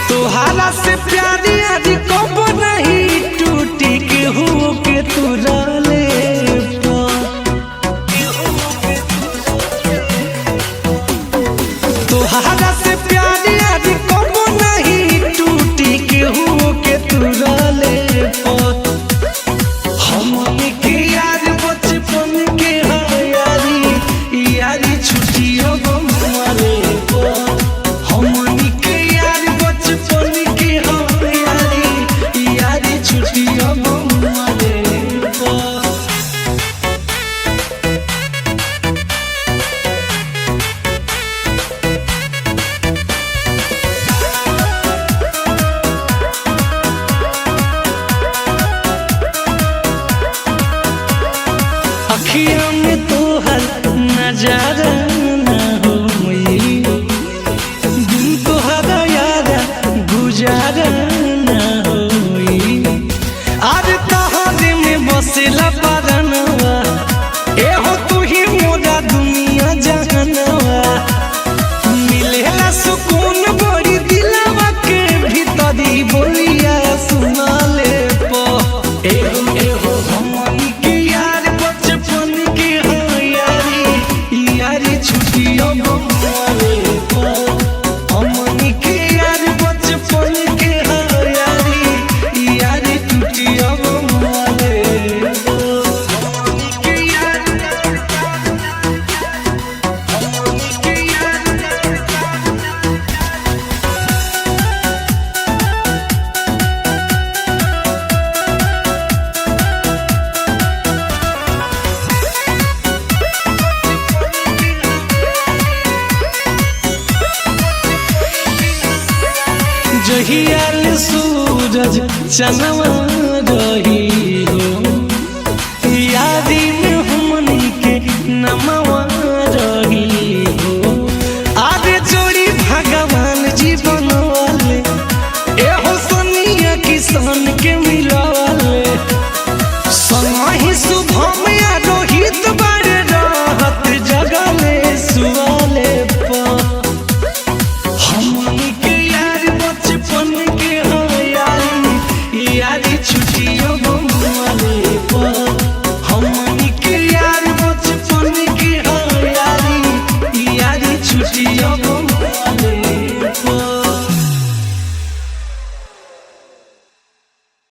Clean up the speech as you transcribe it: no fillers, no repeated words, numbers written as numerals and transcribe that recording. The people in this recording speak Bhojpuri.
तोहरा से प्यारी आज कब नहीं टूटी केहू के तुरले तोहरा से प्यारी आज कब नहीं टूटी केहू के तुरले हमनी के यार बचपन के यारी यारी छुट्टियों गमवाले हमनी के यार बचपन के यारी यारी छुट्टियों गमवाले अखियों में तोहर नजारा ना होई दिल तोहरा यारा गुजारा ना होई आज तोहरे में बसेला परनवा एहो तू ही मोरा दुनिया जहानवा मिलेला सुकून बड़ी दिलवा के भीतरी बोलिया सुना ले पो एहो एहो हमनी के यार बचपन के यारी यारी छुट्टियों गमवाले हमनी के यार बचपन के यारी यारी छुट्टियों गमवाले हमनी के यार हमनी के यार जहियाल सूरज चनवा